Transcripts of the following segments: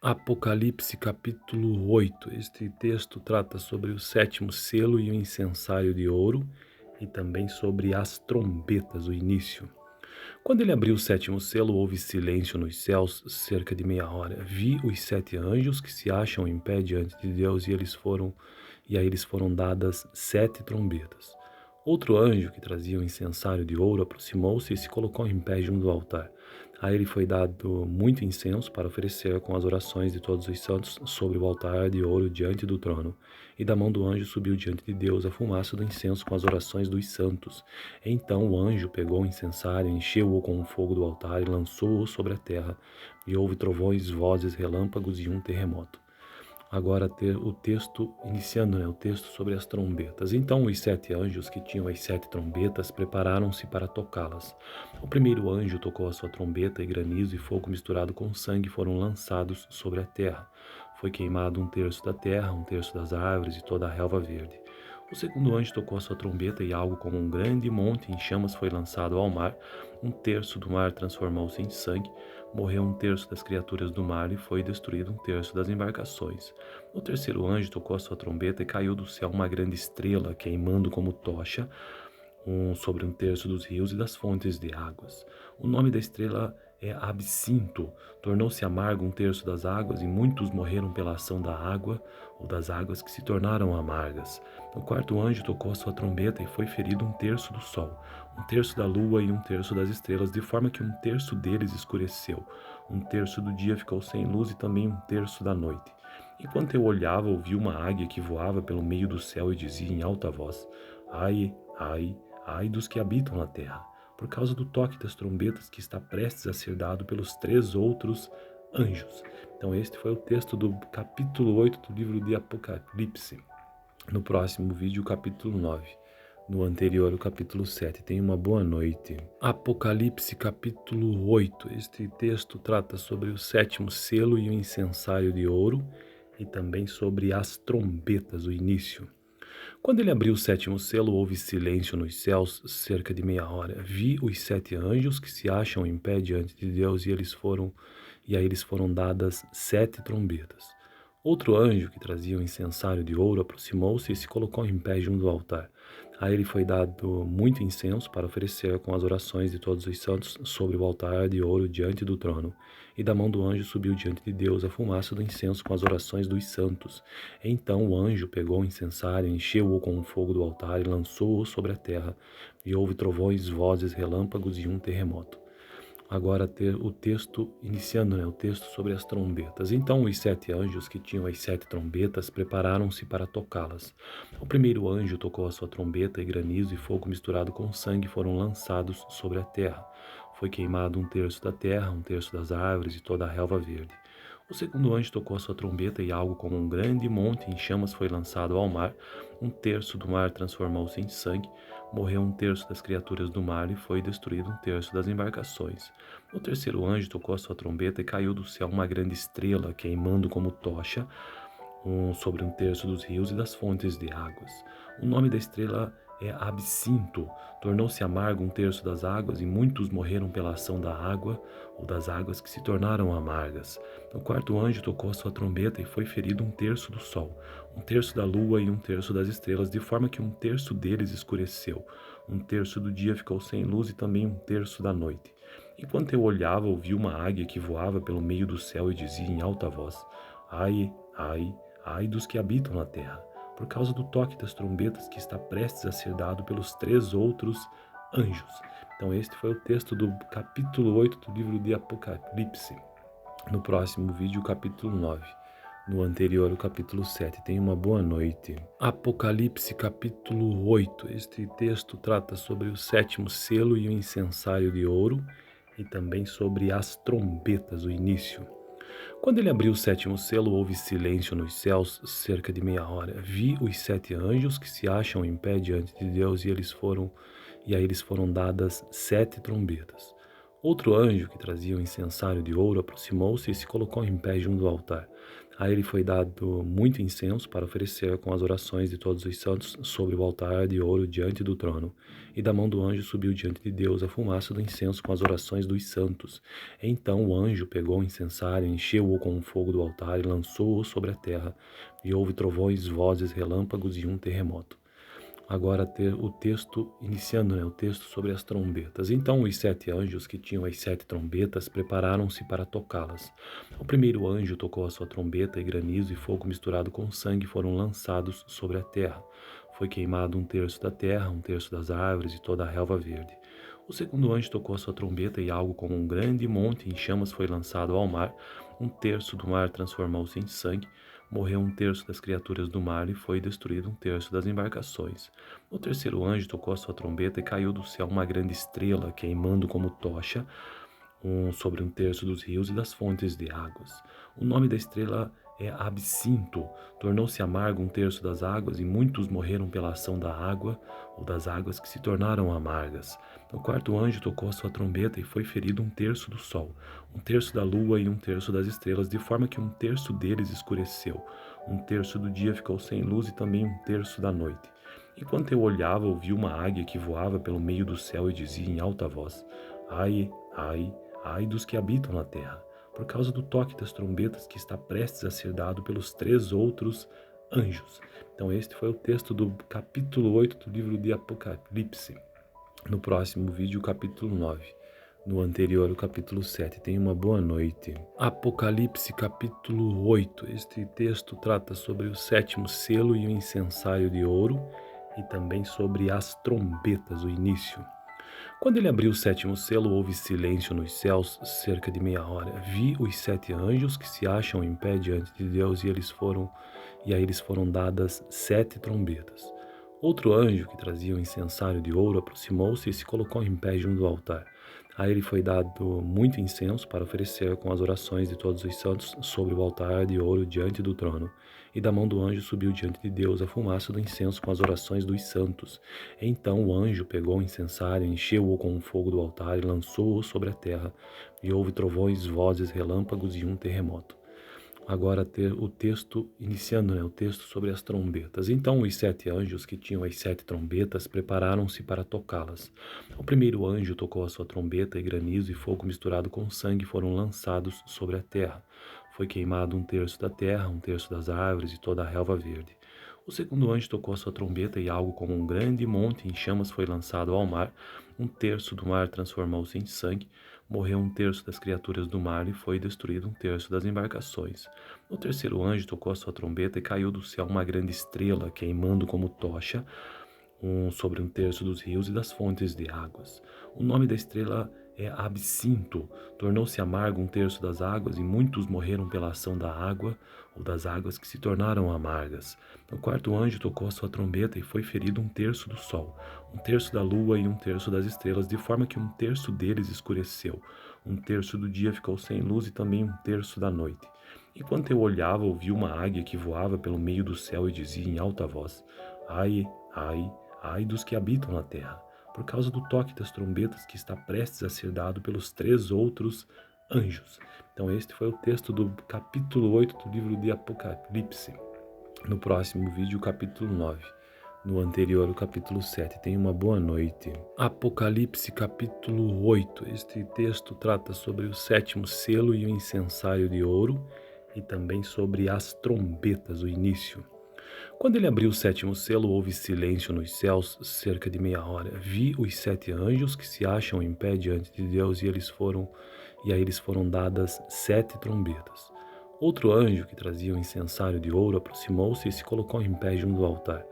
Apocalipse capítulo 8. Este texto trata sobre o sétimo selo e o incensário de ouro e também sobre as trombetas, o início. Quando ele abriu o sétimo selo, houve silêncio nos céus cerca de meia hora. Vi os sete anjos que se acham em pé diante de Deus e a eles foram dadas sete trombetas. Outro anjo que trazia um incensário de ouro aproximou-se e se colocou em pé junto ao altar. A ele foi dado muito incenso para oferecer com as orações de todos os santos sobre o altar de ouro diante do trono. E da mão do anjo subiu diante de Deus a fumaça do incenso com as orações dos santos. Então o anjo pegou o incensário, encheu-o com o fogo do altar e lançou-o sobre a terra. E houve trovões, vozes, relâmpagos e um terremoto. Agora o texto, iniciando, o texto sobre as trombetas. Então os sete anjos que tinham as sete trombetas prepararam-se para tocá-las. O primeiro anjo tocou a sua trombeta e granizo e fogo misturado com sangue foram lançados sobre a terra. Foi queimado um terço da terra, um terço das árvores e toda a relva verde. O segundo anjo tocou a sua trombeta e algo como um grande monte em chamas foi lançado ao mar. Um terço do mar transformou-se em sangue. Morreu um terço das criaturas do mar e foi destruído um terço das embarcações. O terceiro anjo tocou a sua trombeta e caiu do céu uma grande estrela, queimando como tocha, sobre um terço dos rios e das fontes de águas. O nome da estrela é Absinto. Tornou-se amargo um terço das águas e muitos morreram pela ação da água ou das águas que se tornaram amargas. O quarto anjo tocou a sua trombeta e foi ferido um terço do sol, um terço da lua e um terço das estrelas, de forma que um terço deles escureceu. Um terço do dia ficou sem luz e também um terço da noite. Enquanto eu olhava, ouvi uma águia que voava pelo meio do céu e dizia em alta voz: Ai, ai, ai dos que habitam na terra, por causa do toque das trombetas que está prestes a ser dado pelos três outros anjos. Então este foi o texto do capítulo 8 do livro de Apocalipse. No próximo vídeo, o capítulo 9. No anterior, o capítulo 7. Tenha uma boa noite. Apocalipse capítulo 8. Este texto trata sobre o sétimo selo e o incensário de ouro e também sobre as trombetas, o início. Quando ele abriu o sétimo selo, houve silêncio nos céus cerca de meia hora. Vi os sete anjos que se acham em pé diante de Deus e a eles foram dadas sete trombetas. Outro anjo que trazia um incensário de ouro aproximou-se e se colocou em pé junto ao altar. A ele foi dado muito incenso para oferecer com as orações de todos os santos sobre o altar de ouro diante do trono. E da mão do anjo subiu diante de Deus a fumaça do incenso com as orações dos santos. Então o anjo pegou o incensário, encheu-o com o fogo do altar e lançou-o sobre a terra. E houve trovões, vozes, relâmpagos e um terremoto. Agora o texto, iniciando, o texto sobre as trombetas. Então os sete anjos que tinham as sete trombetas prepararam-se para tocá-las. O primeiro anjo tocou a sua trombeta e granizo e fogo misturado com sangue foram lançados sobre a terra. Foi queimado um terço da terra, um terço das árvores e toda a relva verde. O segundo anjo tocou a sua trombeta e algo como um grande monte em chamas foi lançado ao mar. Um terço do mar transformou-se em sangue. Morreu um terço das criaturas do mar e foi destruído um terço das embarcações. O terceiro anjo tocou a sua trombeta e caiu do céu uma grande estrela, queimando como tocha, sobre um terço dos rios e das fontes de águas. O nome da estrela é Absinto. Tornou-se amargo um terço das águas e muitos morreram pela ação da água ou das águas que se tornaram amargas. O quarto anjo tocou a sua trombeta e foi ferido um terço do sol, um terço da lua e um terço das estrelas, de forma que um terço deles escureceu. Um terço do dia ficou sem luz e também um terço da noite. Enquanto eu olhava, ouvi uma águia que voava pelo meio do céu e dizia em alta voz: Ai, ai, ai dos que habitam na terra, por causa do toque das trombetas que está prestes a ser dado pelos três outros anjos. Então este foi o texto do capítulo 8 do livro de Apocalipse. No próximo vídeo, o capítulo 9. No anterior, o capítulo 7. Tenha uma boa noite. Apocalipse capítulo 8. Este texto trata sobre o sétimo selo e o incensário de ouro e também sobre as trombetas, o início. Quando ele abriu o sétimo selo, houve silêncio nos céus cerca de meia hora. Vi os sete anjos que se acham em pé diante de Deus e a eles foram dadas sete trombetas. Outro anjo que trazia um incensário de ouro aproximou-se e se colocou em pé junto ao altar. A ele foi dado muito incenso para oferecer com as orações de todos os santos sobre o altar de ouro diante do trono. E da mão do anjo subiu diante de Deus a fumaça do incenso com as orações dos santos. Então o anjo pegou o incensário, encheu-o com o fogo do altar e lançou-o sobre a terra. E houve trovões, vozes, relâmpagos e um terremoto. Agora ter o texto, iniciando, o texto sobre as trombetas. Então os 7 anjos que tinham as 7 trombetas prepararam-se para tocá-las. O primeiro anjo tocou a sua trombeta e granizo e fogo misturado com sangue foram lançados sobre a terra. Foi queimado 1/3 da terra, 1/3 das árvores e toda a relva verde. O segundo anjo tocou a sua trombeta e algo como um grande monte em chamas foi lançado ao mar. 1/3 do mar transformou-se em sangue. Morreu 1/3 das criaturas do mar e foi destruído 1/3 das embarcações. O terceiro anjo tocou a sua trombeta e caiu do céu uma grande estrela, queimando como tocha, sobre 1/3 dos rios e das fontes de águas. O nome da estrela é Absinto. Tornou-se amargo 1/3 das águas e muitos morreram pela ação da água ou das águas que se tornaram amargas. O quarto anjo tocou a sua trombeta e foi ferido 1/3 do sol, 1/3 da lua e 1/3 das estrelas, de forma que 1/3 deles escureceu. 1/3 do dia ficou sem luz e também 1/3 da noite. Enquanto eu olhava, ouvi uma águia que voava pelo meio do céu e dizia em alta voz: Ai, ai, ai dos que habitam na terra, por causa do toque das trombetas que está prestes a ser dado pelos 3 outros anjos. Então este foi o texto do capítulo 8 do livro de Apocalipse. No próximo vídeo, o capítulo 9. No anterior, o capítulo 7. Tenha uma boa noite. Apocalipse, capítulo 8. Este texto trata sobre o 7º selo e o incensário de ouro e também sobre as trombetas, o início. Quando ele abriu o 7º selo, houve silêncio nos céus cerca de meia hora. Vi os 7 anjos que se acham em pé diante de Deus e a eles foram dadas 7 trombetas. Outro anjo que trazia um incensário de ouro aproximou-se e se colocou em pé junto ao altar. A ele foi dado muito incenso para oferecer com as orações de todos os santos sobre o altar de ouro diante do trono. E da mão do anjo subiu diante de Deus a fumaça do incenso com as orações dos santos. Então o anjo pegou o incensário, encheu-o com o fogo do altar e lançou-o sobre a terra. E houve trovões, vozes, relâmpagos e um terremoto. Agora ter o texto, iniciando, o texto sobre as trombetas. Então os 7 anjos que tinham as 7 trombetas prepararam-se para tocá-las. O primeiro anjo tocou a sua trombeta e granizo e fogo misturado com sangue foram lançados sobre a terra. Foi queimado 1/3 da terra, 1/3 das árvores e toda a relva verde. O segundo anjo tocou a sua trombeta e algo como um grande monte em chamas foi lançado ao mar. 1/3 do mar transformou-se em sangue. Morreu 1/3 das criaturas do mar e foi destruído 1/3 das embarcações. O terceiro anjo tocou a sua trombeta e caiu do céu uma grande estrela, queimando como tocha, sobre 1/3 dos rios e das fontes de águas. O nome da estrela é Absinto. Tornou-se amargo 1/3 das águas e muitos morreram pela ação da água ou das águas que se tornaram amargas. O quarto anjo tocou a sua trombeta e foi ferido 1/3 do sol, 1/3 da lua e 1/3 das estrelas, de forma que 1/3 deles escureceu. 1/3 do dia ficou sem luz e também 1/3 da noite. Enquanto eu olhava, ouvi uma águia que voava pelo meio do céu e dizia em alta voz: Ai, ai, ai dos que habitam na terra, por causa do toque das trombetas que está prestes a ser dado pelos 3 outros anjos. Então este foi o texto do capítulo 8 do livro de Apocalipse. No próximo vídeo, o capítulo 9. No anterior, o capítulo 7. Tenha uma boa noite. Apocalipse, capítulo 8. Este texto trata sobre o 7º selo e o incensário de ouro e também sobre as trombetas, o início. Quando ele abriu o 7º selo, houve silêncio nos céus cerca de meia hora. Vi os 7 anjos que se acham em pé diante de Deus e a eles foram dadas 7 trombetas. Outro anjo que trazia um incensário de ouro aproximou-se e se colocou em pé junto ao altar.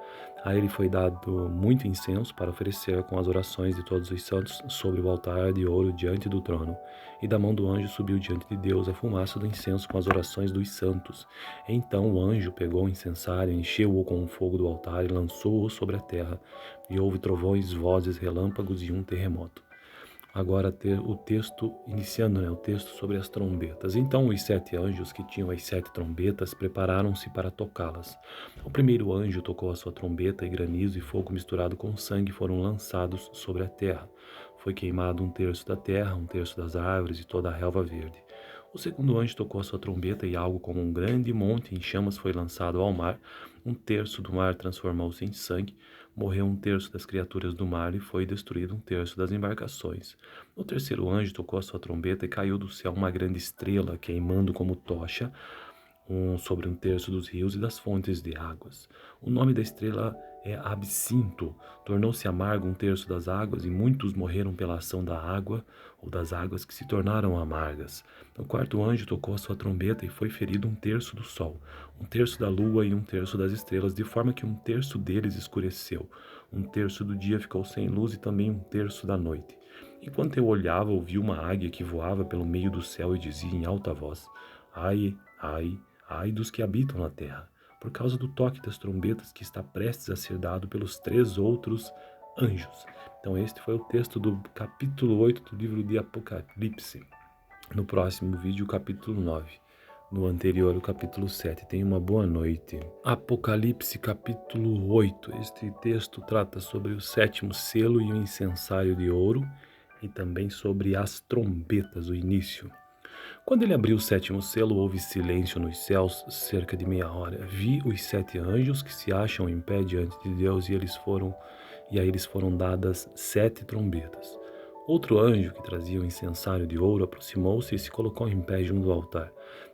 A ele foi dado muito incenso para oferecer com as orações de todos os santos sobre o altar de ouro diante do trono. E da mão do anjo subiu diante de Deus a fumaça do incenso com as orações dos santos. Então o anjo pegou o incensário, encheu-o com o fogo do altar e lançou-o sobre a terra. E houve trovões, vozes, relâmpagos e um terremoto. Agora ter o texto, iniciando, o texto sobre as trombetas. Então os 7 anjos que tinham as 7 trombetas prepararam-se para tocá-las. O primeiro anjo tocou a sua trombeta e granizo e fogo misturado com sangue foram lançados sobre a terra. Foi queimado 1/3 da terra, 1/3 das árvores e toda a relva verde. O segundo anjo tocou a sua trombeta e algo como um grande monte em chamas foi lançado ao mar. Um terço do mar transformou-se em sangue, morreu um terço das criaturas do mar e foi destruído um terço das embarcações. O terceiro anjo tocou a sua trombeta e caiu do céu uma grande estrela, queimando como tocha, sobre um terço dos rios e das fontes de águas. O nome da estrela é Absinto. Tornou-se amargo um terço das águas, e muitos morreram pela ação da água, ou das águas que se tornaram amargas. O quarto anjo tocou a sua trombeta e foi ferido um terço do sol, um terço da lua e um terço das estrelas, de forma que um terço deles escureceu. Um terço do dia ficou sem luz e também um terço da noite. Enquanto eu olhava, ouvi uma águia que voava pelo meio do céu e dizia em alta voz: Ai, ai, ai dos que habitam na terra, por causa do toque das trombetas que está prestes a ser dado pelos três outros anjos. Então este foi o texto do capítulo 8 do livro de Apocalipse. No próximo vídeo, o capítulo 9. No anterior, o capítulo 7. Tenha uma boa noite. Apocalipse, capítulo 8. Este texto trata sobre o sétimo selo e o incensário de ouro, e também sobre as trombetas, o início. Quando ele abriu o sétimo selo, houve silêncio nos céus cerca de meia hora. Vi os 7 anjos que se acham em pé diante de Deus, e a eles foram dadas 7 trombetas. Outro anjo que trazia o incensário de ouro aproximou-se e se colocou em pé junto ao altar.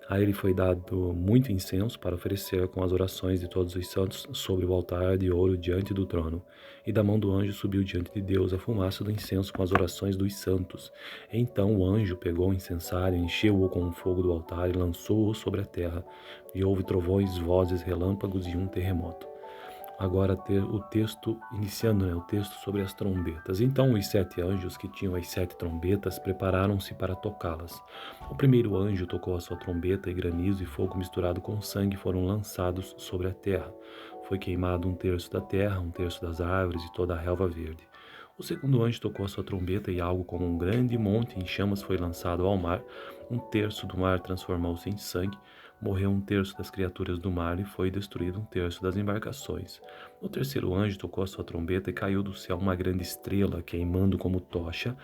A ele foi dado muito incenso para oferecer com as orações de todos os santos sobre o altar de ouro diante do trono. E da mão do anjo subiu diante de Deus a fumaça do incenso com as orações dos santos. Então o anjo pegou o incensário, encheu-o com o fogo do altar e lançou-o sobre a terra. E houve trovões, vozes, relâmpagos e um terremoto. Agora o texto, iniciando, o texto sobre as trombetas. Então os 7 anjos que tinham as 7 trombetas prepararam-se para tocá-las. O primeiro anjo tocou a sua trombeta, e granizo e fogo misturado com sangue foram lançados sobre a terra. Foi queimado um terço da terra, um terço das árvores e toda a relva verde. O segundo anjo tocou a sua trombeta e algo como um grande monte em chamas foi lançado ao mar. Um terço do mar transformou-se em sangue, morreu um terço das criaturas do mar e foi destruído um terço das embarcações. O terceiro anjo tocou a sua trombeta e caiu do céu uma grande estrela, queimando como tocha,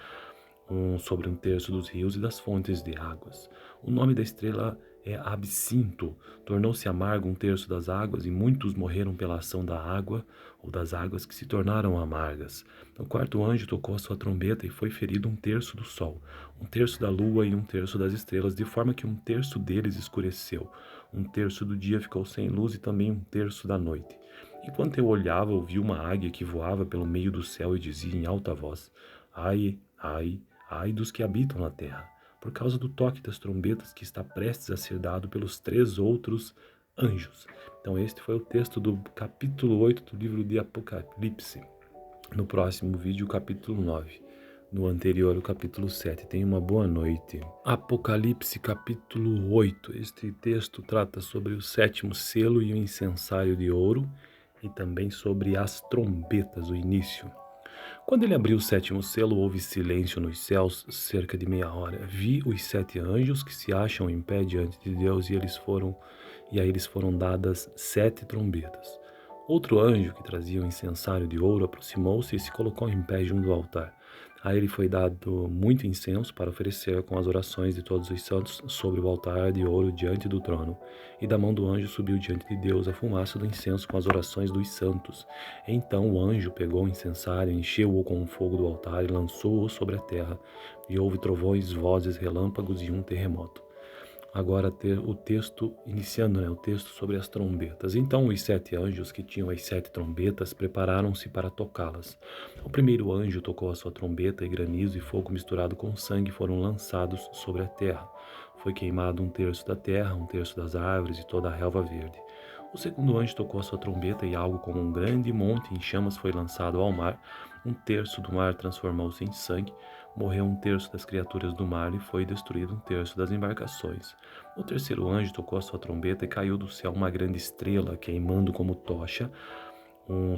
sobre um terço dos rios e das fontes de águas. O nome da estrela é Absinto. Tornou-se amargo um terço das águas, e muitos morreram pela ação da água, ou das águas que se tornaram amargas. O quarto anjo tocou a sua trombeta e foi ferido um terço do sol, um terço da lua e um terço das estrelas, de forma que um terço deles escureceu. Um terço do dia ficou sem luz e também um terço da noite. Enquanto eu olhava, ouvi uma águia que voava pelo meio do céu e dizia em alta voz: Ai, ai, ai dos que habitam na terra, por causa do toque das trombetas que está prestes a ser dado pelos 3 outros anjos. Então este foi o texto do capítulo 8 do livro de Apocalipse. No próximo vídeo, o capítulo 9. No anterior, o capítulo 7. Tenha uma boa noite. Apocalipse, capítulo 8. Este texto trata sobre o sétimo selo e o incensário de ouro, e também sobre as trombetas, o início. Quando ele abriu o sétimo selo, houve silêncio nos céus cerca de meia hora. Vi os 7 anjos que se acham em pé diante de Deus, e a eles foram dadas 7 trombetas. Outro anjo que trazia o incensário de ouro aproximou-se e se colocou em pé junto ao altar. A ele foi dado muito incenso para oferecer com as orações de todos os santos sobre o altar de ouro diante do trono. E da mão do anjo subiu diante de Deus a fumaça do incenso com as orações dos santos. Então o anjo pegou o incensário, encheu-o com o fogo do altar e lançou-o sobre a terra. E houve trovões, vozes, relâmpagos e um terremoto. Agora o texto, iniciando, o texto sobre as trombetas. Então os 7 anjos que tinham as 7 trombetas prepararam-se para tocá-las. O primeiro anjo tocou a sua trombeta, e granizo e fogo misturado com sangue foram lançados sobre a terra. Foi queimado um terço da terra, um terço das árvores e toda a relva verde. O segundo anjo tocou a sua trombeta, e algo como um grande monte em chamas foi lançado ao mar. Um terço do mar transformou-se em sangue, morreu um terço das criaturas do mar e foi destruído um terço das embarcações. O terceiro anjo tocou a sua trombeta e caiu do céu uma grande estrela, queimando como tocha,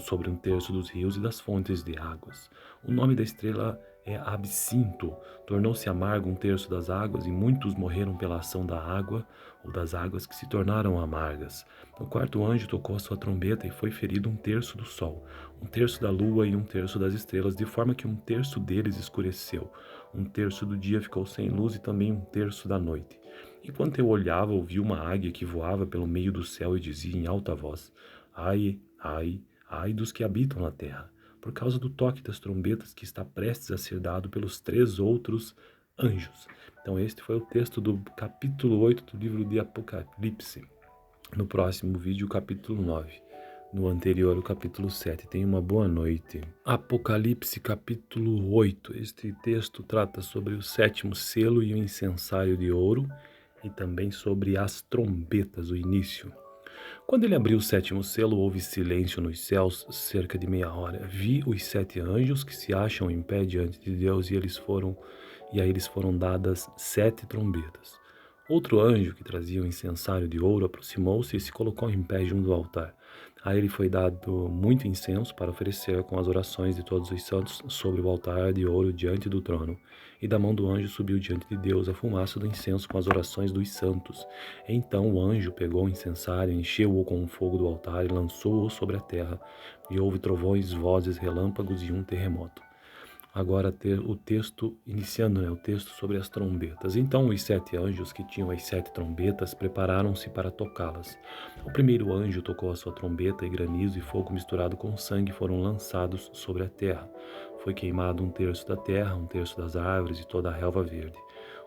sobre um terço dos rios e das fontes de águas. O nome da estrela é Absinto. Tornou-se amargo um terço das águas, e muitos morreram pela ação da água, ou das águas que se tornaram amargas. O quarto anjo tocou a sua trombeta e foi ferido um terço do sol, um terço da lua e um terço das estrelas, de forma que um terço deles escureceu. Um terço do dia ficou sem luz e também um terço da noite. Enquanto eu olhava, ouvi uma águia que voava pelo meio do céu e dizia em alta voz: Ai, ai, ai dos que habitam na terra, por causa do toque das trombetas que está prestes a ser dado pelos 3 outros anjos. Então este foi o texto do capítulo 8 do livro de Apocalipse. No próximo vídeo, o capítulo 9. No anterior, o capítulo 7. Tenha uma boa noite. Apocalipse, capítulo 8. Este texto trata sobre o 7º selo e o incensário de ouro, e também sobre as trombetas, o início. Quando ele abriu o 7º selo, houve silêncio nos céus cerca de meia hora. Vi os 7 anjos que se acham em pé diante de Deus, e a eles foram dadas 7 trombetas. Outro anjo, que trazia um incensário de ouro, aproximou-se e se colocou em pé junto ao altar. A ele foi dado muito incenso para oferecer com as orações de todos os santos sobre o altar de ouro diante do trono. E da mão do anjo subiu diante de Deus a fumaça do incenso com as orações dos santos. Então o anjo pegou o incensário, encheu-o com o fogo do altar e lançou-o sobre a terra. E houve trovões, vozes, relâmpagos e um terremoto. Agora o texto, iniciando o texto sobre as trombetas. Então os 7 anjos que tinham as 7 trombetas prepararam-se para tocá-las. O primeiro anjo tocou a sua trombeta e granizo e fogo misturado com sangue foram lançados sobre a terra. Foi queimado um terço da terra, um terço das árvores e toda a relva verde.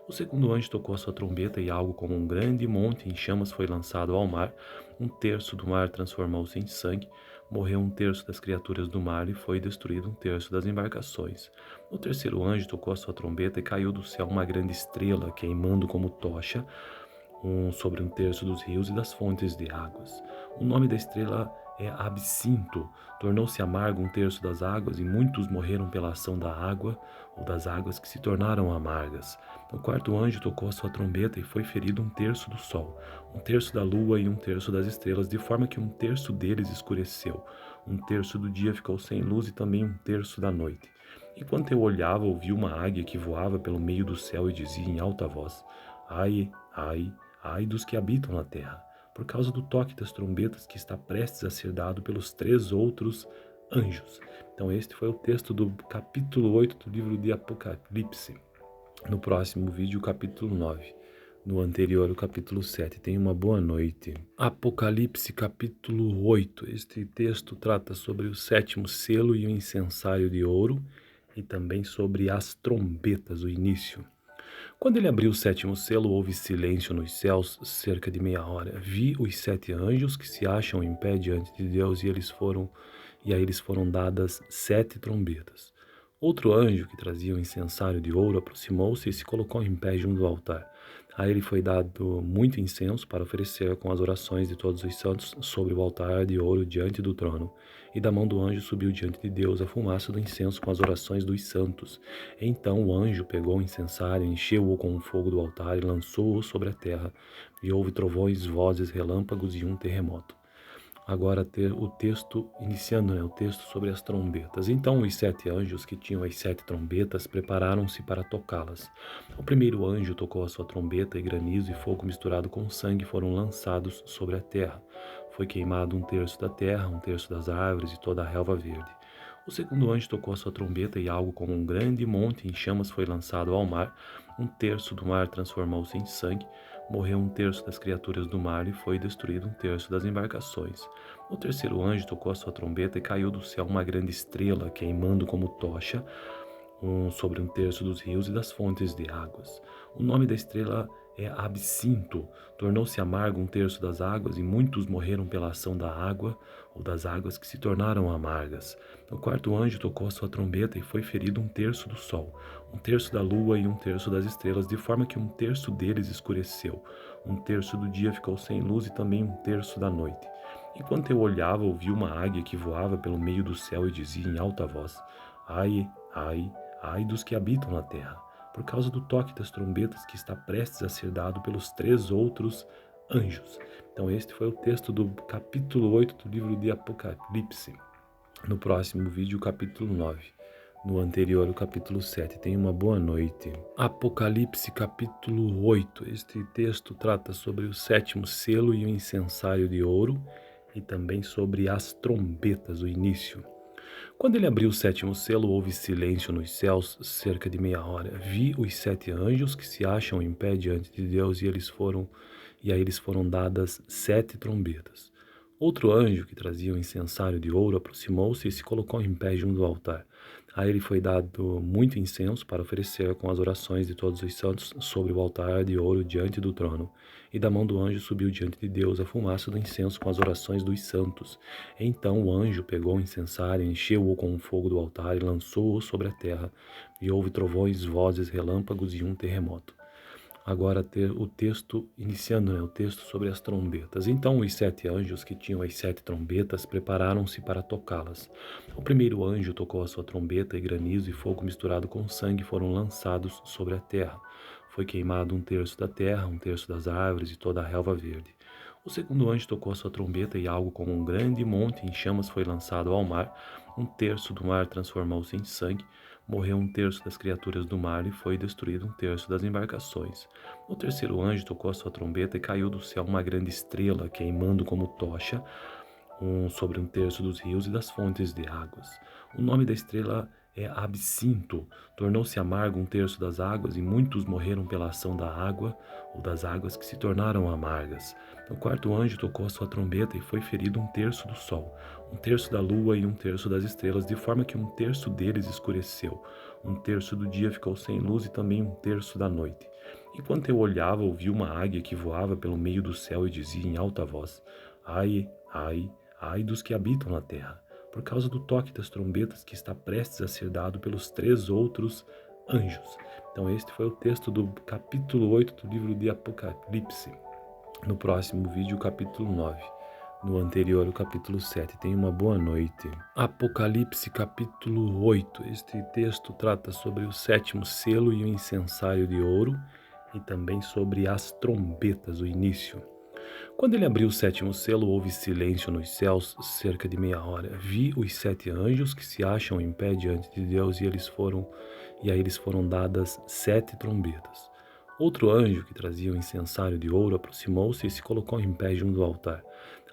O segundo anjo tocou a sua trombeta e algo como um grande monte em chamas foi lançado ao mar. Um terço do mar transformou-se em sangue. Morreu um terço das criaturas do mar e foi destruído um terço das embarcações. O terceiro anjo tocou a sua trombeta e caiu do céu uma grande estrela, queimando como tocha, sobre um terço dos rios e das fontes de águas. O nome da estrela é Absinto. Tornou-se amargo um terço das águas e muitos morreram pela ação da água ou das águas que se tornaram amargas. O quarto anjo tocou a sua trombeta e foi ferido um terço do sol, um terço da lua e um terço das estrelas, de forma que um terço deles escureceu. Um terço do dia ficou sem luz e também um terço da noite. Enquanto eu olhava, ouvi uma águia que voava pelo meio do céu e dizia em alta voz: Ai, ai, ai dos que habitam na terra, por causa do toque das trombetas que está prestes a ser dado pelos 3 outros anjos. Então este foi o texto do capítulo 8 do livro de Apocalipse. No próximo vídeo, o capítulo 9. No anterior, o capítulo 7. Tenha uma boa noite. Apocalipse, capítulo 8. Este texto trata sobre o 7º selo e o incensário de ouro, e também sobre as trombetas, o início. Quando ele abriu o 7º selo, houve silêncio nos céus cerca de meia hora. Vi os 7 anjos que se acham em pé diante de Deus, e a eles foram dadas 7 trombetas. Outro anjo, que trazia um incensário de ouro, aproximou-se e se colocou em pé junto ao altar. A ele foi dado muito incenso para oferecer com as orações de todos os santos sobre o altar de ouro diante do trono. E da mão do anjo subiu diante de Deus a fumaça do incenso com as orações dos santos. Então o anjo pegou o incensário, encheu-o com o fogo do altar e lançou-o sobre a terra. E houve trovões, vozes, relâmpagos e um terremoto. Agora o texto, iniciando o texto sobre as trombetas. Então os 7 anjos que tinham as 7 trombetas prepararam-se para tocá-las. O primeiro anjo tocou a sua trombeta e granizo e fogo misturado com sangue foram lançados sobre a terra. Foi queimado um terço da terra, um terço das árvores e toda a relva verde. O segundo anjo tocou a sua trombeta e algo como um grande monte em chamas foi lançado ao mar. Um terço do mar transformou-se em sangue. Morreu um terço das criaturas do mar e foi destruído um terço das embarcações. O terceiro anjo tocou a sua trombeta e caiu do céu uma grande estrela, queimando como tocha, sobre um terço dos rios e das fontes de águas. O nome da estrela é Absinto. Tornou-se amargo um terço das águas e muitos morreram pela ação da água ou das águas que se tornaram amargas. O quarto anjo tocou a sua trombeta e foi ferido um terço do sol, um terço da lua e um terço das estrelas, de forma que um terço deles escureceu. Um terço do dia ficou sem luz e também um terço da noite. Enquanto eu olhava, ouvi uma águia que voava pelo meio do céu e dizia em alta voz: Ai, ai, ai dos que habitam na terra, por causa do toque das trombetas que está prestes a ser dado pelos 3 outros anjos. Então este foi o texto do capítulo 8 do livro de Apocalipse. No próximo vídeo, o capítulo 9. No anterior, o capítulo 7. Tenha uma boa noite. Apocalipse, capítulo 8. Este texto trata sobre o 7º selo e o incensário de ouro, e também sobre as trombetas, o início. Quando ele abriu o sétimo selo, houve silêncio nos céus cerca de meia hora. Vi os 7 anjos que se acham em pé diante de Deus e a eles foram dadas 7 trombetas. Outro anjo que trazia um incensário de ouro aproximou-se e se colocou em pé junto ao altar. A ele foi dado muito incenso para oferecer com as orações de todos os santos sobre o altar de ouro diante do trono. E da mão do anjo subiu diante de Deus a fumaça do incenso com as orações dos santos. Então o anjo pegou o incensário, encheu-o com o fogo do altar e lançou-o sobre a terra. E houve trovões, vozes, relâmpagos e um terremoto. Agora o texto, iniciando, o texto sobre as trombetas. Então os 7 anjos que tinham as 7 trombetas prepararam-se para tocá-las. O primeiro anjo tocou a sua trombeta e granizo e fogo misturado com sangue foram lançados sobre a terra. Foi queimado 1/3 da terra, 1/3 das árvores e toda a relva verde. O segundo anjo tocou a sua trombeta e algo como um grande monte em chamas foi lançado ao mar. 1/3 do mar transformou-se em sangue. Morreu 1/3 das criaturas do mar e foi destruído 1/3 das embarcações. O terceiro anjo tocou a sua trombeta e caiu do céu uma grande estrela, queimando como tocha, sobre 1/3 dos rios e das fontes de águas. O nome da estrela é Absinto. Tornou-se amargo 1/3 das águas e muitos morreram pela ação da água ou das águas que se tornaram amargas. O quarto anjo tocou a sua trombeta e foi ferido 1/3 do sol, 1/3 da lua e 1/3 das estrelas, de forma que 1/3 deles escureceu. 1/3 do dia ficou sem luz e também 1/3 da noite. Enquanto eu olhava, ouvi uma águia que voava pelo meio do céu e dizia em alta voz: Ai, ai, ai dos que habitam na terra, por causa do toque das trombetas que está prestes a ser dado pelos 3 outros anjos. Então este foi o texto do capítulo 8 do livro de Apocalipse. No próximo vídeo, o capítulo 9. No anterior, o capítulo 7. Tenha uma boa noite. Apocalipse, capítulo 8. Este texto trata sobre o sétimo selo e o incensário de ouro e também sobre as trombetas, o início. Quando ele abriu o sétimo selo, houve silêncio nos céus cerca de meia hora. Vi os 7 anjos que se acham em pé diante de Deus e a eles foram dadas 7 trombetas. Outro anjo que trazia um incensário de ouro aproximou-se e se colocou em pé junto ao altar.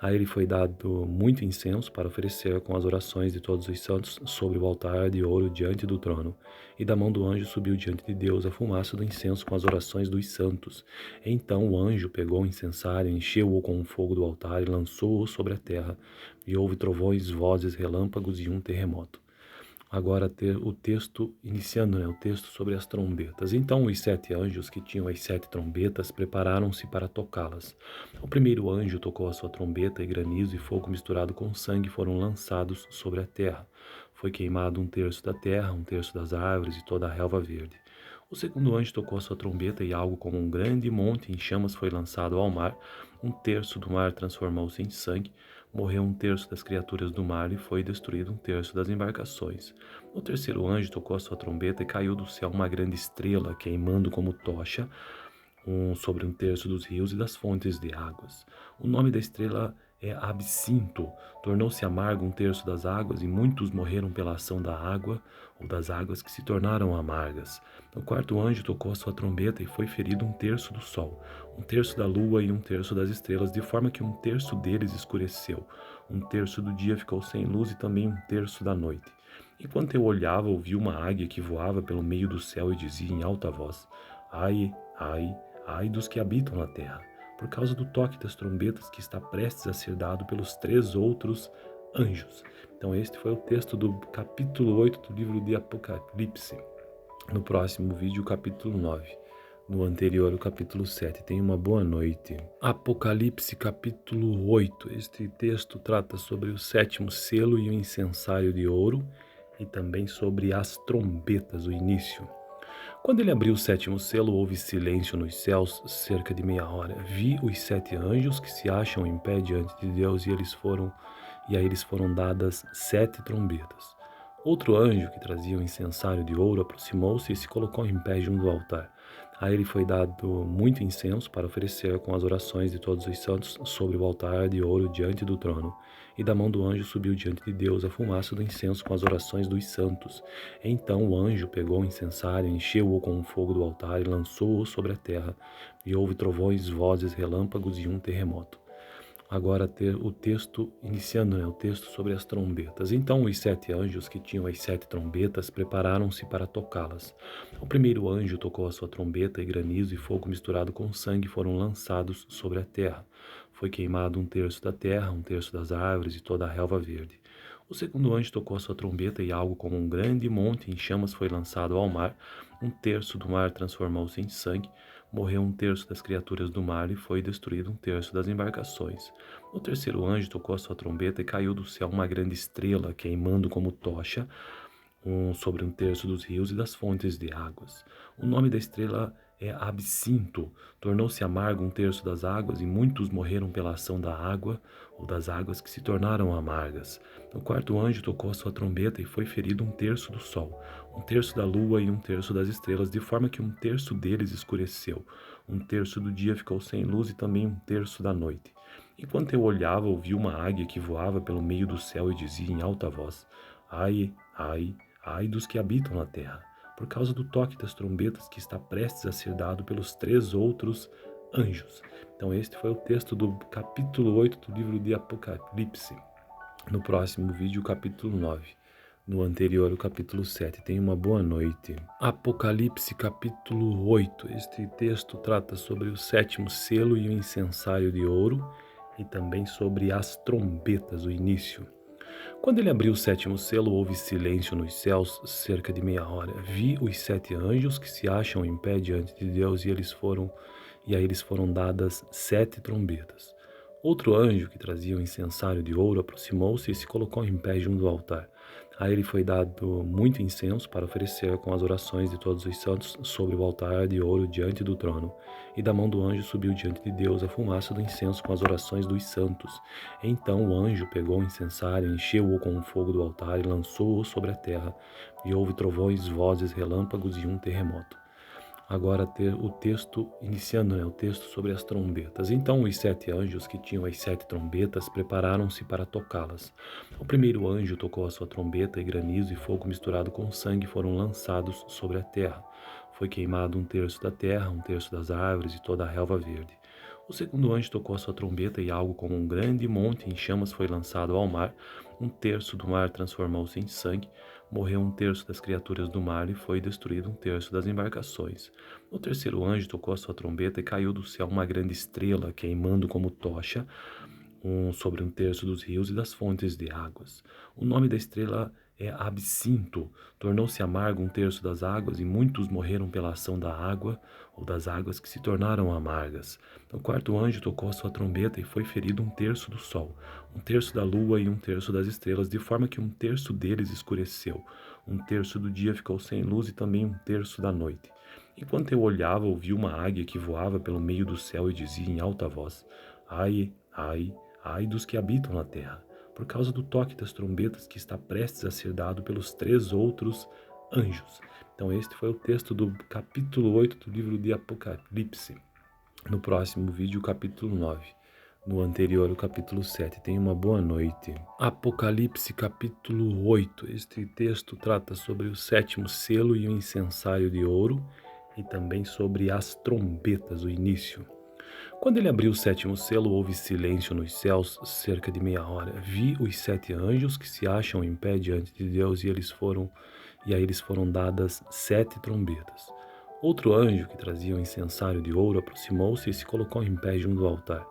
A ele foi dado muito incenso para oferecer com as orações de todos os santos sobre o altar de ouro diante do trono. E da mão do anjo subiu diante de Deus a fumaça do incenso com as orações dos santos. Então o anjo pegou o incensário, encheu-o com o fogo do altar e lançou-o sobre a terra. E houve trovões, vozes, relâmpagos e um terremoto. Agora o texto, iniciando, o texto sobre as trombetas. Então os 7 anjos que tinham as 7 trombetas prepararam-se para tocá-las. O primeiro anjo tocou a sua trombeta e granizo e fogo misturado com sangue foram lançados sobre a terra. Foi queimado 1/3 da terra, 1/3 das árvores e toda a relva verde. O segundo anjo tocou a sua trombeta e algo como um grande monte em chamas foi lançado ao mar. 1/3 do mar transformou-se em sangue. Morreu 1/3 das criaturas do mar e foi destruído 1/3 das embarcações. O terceiro anjo tocou a sua trombeta e caiu do céu uma grande estrela, queimando como tocha, sobre 1/3 dos rios e das fontes de águas. O nome da estrela é Absinto. Tornou-se amargo 1/3 das águas e muitos morreram pela ação da água ou das águas que se tornaram amargas. O quarto anjo tocou a sua trombeta e foi ferido 1/3 do sol, 1/3 da lua e 1/3 das estrelas, de forma que 1/3 deles escureceu. 1/3 do dia ficou sem luz e também 1/3 da noite. Enquanto eu olhava, ouvi uma águia que voava pelo meio do céu e dizia em alta voz: Ai, ai, ai dos que habitam na terra, por causa do toque das trombetas que está prestes a ser dado pelos 3 outros anjos. Então este foi o texto do capítulo 8 do livro de Apocalipse. No próximo vídeo, o capítulo 9. No anterior, o capítulo 7. Tenha uma boa noite. Apocalipse, capítulo 8. Este texto trata sobre o sétimo selo e o incensário de ouro e também sobre as trombetas, o início. Quando ele abriu o sétimo selo, houve silêncio nos céus cerca de meia hora. Vi os 7 anjos que se acham em pé diante de Deus e a eles foram dadas 7 trombetas. Outro anjo que trazia um incensário de ouro aproximou-se e se colocou em pé junto ao altar. A ele foi dado muito incenso para oferecer com as orações de todos os santos sobre o altar de ouro diante do trono. E da mão do anjo subiu diante de Deus a fumaça do incenso com as orações dos santos. Então o anjo pegou o incensário, encheu-o com o fogo do altar e lançou-o sobre a terra. E houve trovões, vozes, relâmpagos e um terremoto. Agora ter o texto, iniciando, o texto sobre as trombetas. Então os 7 anjos que tinham as 7 trombetas prepararam-se para tocá-las. O primeiro anjo tocou a sua trombeta e granizo e fogo misturado com sangue foram lançados sobre a terra. Foi queimado um terço da terra, um terço das árvores e toda a relva verde. O segundo anjo tocou a sua trombeta e algo como um grande monte em chamas foi lançado ao mar. Um terço do mar transformou-se em sangue. Morreu um terço das criaturas do mar e foi destruído um terço das embarcações. O terceiro anjo tocou a sua trombeta e caiu do céu uma grande estrela, queimando como tocha sobre um terço dos rios e das fontes de águas. O nome da estrela é Absinto. Tornou-se amargo um terço das águas e muitos morreram pela ação da água ou das águas que se tornaram amargas. O quarto anjo tocou a sua trombeta e foi ferido um terço do sol, um terço da lua e um terço das estrelas, de forma que um terço deles escureceu. Um terço do dia ficou sem luz e também um terço da noite. Enquanto eu olhava, ouvi uma águia que voava pelo meio do céu e dizia em alta voz: Ai, ai, ai dos que habitam na terra, por causa do toque das trombetas que está prestes a ser dado pelos 3 outros anjos. Então este foi o texto do capítulo 8 do livro de Apocalipse. No próximo vídeo, o capítulo 9. No anterior, o capítulo 7. Tenha uma boa noite. Apocalipse, capítulo 8. Este texto trata sobre o 7º selo e o incensário de ouro e também sobre as trombetas, o início. Quando ele abriu o 7º selo, houve silêncio nos céus cerca de meia hora. Vi os 7 anjos que se acham em pé diante de Deus e a eles foram dadas 7 trombetas. Outro anjo que trazia um incensário de ouro aproximou-se e se colocou em pé junto ao altar. A ele foi dado muito incenso para oferecer com as orações de todos os santos sobre o altar de ouro diante do trono. E da mão do anjo subiu diante de Deus a fumaça do incenso com as orações dos santos. Então o anjo pegou o incensário, encheu-o com o fogo do altar e lançou-o sobre a terra. E houve trovões, vozes, relâmpagos e um terremoto. Agora ter o texto, iniciando, o texto sobre as trombetas. Então os 7 anjos que tinham as 7 trombetas prepararam-se para tocá-las. O primeiro anjo tocou a sua trombeta e granizo e fogo misturado com sangue foram lançados sobre a terra. Foi queimado um terço da terra, um terço das árvores e toda a relva verde. O segundo anjo tocou a sua trombeta e algo como um grande monte em chamas foi lançado ao mar. Um terço do mar transformou-se em sangue. Morreu um terço das criaturas do mar e foi destruído um terço das embarcações. O terceiro anjo tocou a sua trombeta e caiu do céu uma grande estrela, queimando como tocha sobre um terço dos rios e das fontes de águas. O nome da estrela é Absinto. Tornou-se amargo um terço das águas e muitos morreram pela ação da água ou das águas que se tornaram amargas. O quarto anjo tocou a sua trombeta e foi ferido um terço do sol, um terço da lua e um terço das estrelas, de forma que um terço deles escureceu. Um terço do dia ficou sem luz e também um terço da noite. Enquanto eu olhava, ouvi uma águia que voava pelo meio do céu e dizia em alta voz: Ai, ai, ai dos que habitam na terra, por causa do toque das trombetas que está prestes a ser dado pelos 3 outros anjos. Então este foi o texto do capítulo 8 do livro de Apocalipse. No próximo vídeo, o capítulo 9. No anterior, o capítulo 7. Tenha uma boa noite. Apocalipse, capítulo 8. Este texto trata sobre o 7º selo e o incensário de ouro e também sobre as trombetas, o início. Quando ele abriu o 7º selo, houve silêncio nos céus cerca de meia hora. Vi os 7 anjos que se acham em pé diante de Deus e a eles foram dadas 7 trombetas. Outro anjo que trazia um incensário de ouro aproximou-se e se colocou em pé junto ao altar.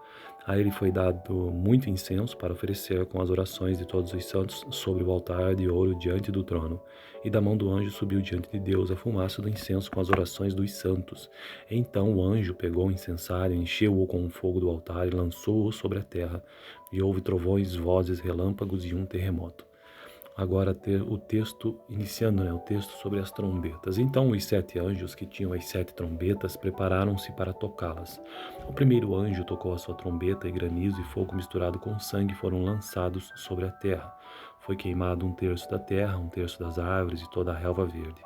A ele foi dado muito incenso para oferecer com as orações de todos os santos sobre o altar de ouro diante do trono. E da mão do anjo subiu diante de Deus a fumaça do incenso com as orações dos santos. Então o anjo pegou o incensário, encheu-o com o fogo do altar e lançou-o sobre a terra. E houve trovões, vozes, relâmpagos e um terremoto. Agora ter o texto, iniciando, o texto sobre as trombetas. Então os 7 anjos que tinham as 7 trombetas prepararam-se para tocá-las. O primeiro anjo tocou a sua trombeta e granizo e fogo misturado com sangue foram lançados sobre a terra. Foi queimado um terço da terra, um terço das árvores e toda a relva verde.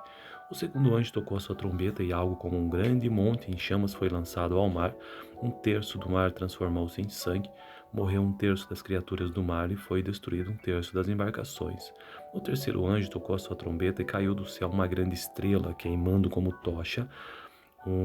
O segundo anjo tocou a sua trombeta e algo como um grande monte em chamas foi lançado ao mar. Um terço do mar transformou-se em sangue. Morreu um terço das criaturas do mar e foi destruído um terço das embarcações. O terceiro anjo tocou a sua trombeta e caiu do céu uma grande estrela, queimando como tocha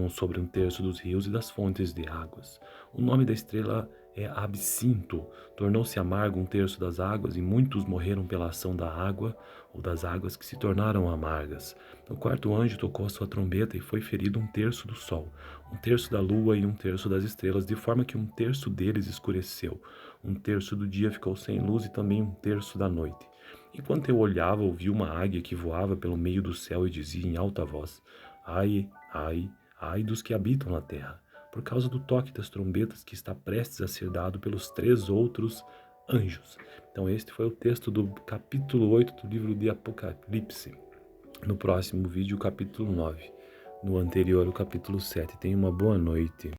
sobre um terço dos rios e das fontes de águas. O nome da estrela é absinto. Tornou-se amargo um terço das águas, e muitos morreram pela ação da água, ou das águas que se tornaram amargas. O quarto anjo tocou a sua trombeta, e foi ferido um terço do sol, um terço da lua e um terço das estrelas, de forma que um terço deles escureceu. Um terço do dia ficou sem luz, e também um terço da noite. Enquanto eu olhava, ouvi uma águia que voava pelo meio do céu e dizia em alta voz: Ai, ai, ai dos que habitam na terra, por causa do toque das trombetas que está prestes a ser dado pelos 3 outros anjos. Então este foi o texto do capítulo 8 do livro de Apocalipse. No próximo vídeo, o capítulo 9. No anterior, o capítulo 7. Tenha uma boa noite.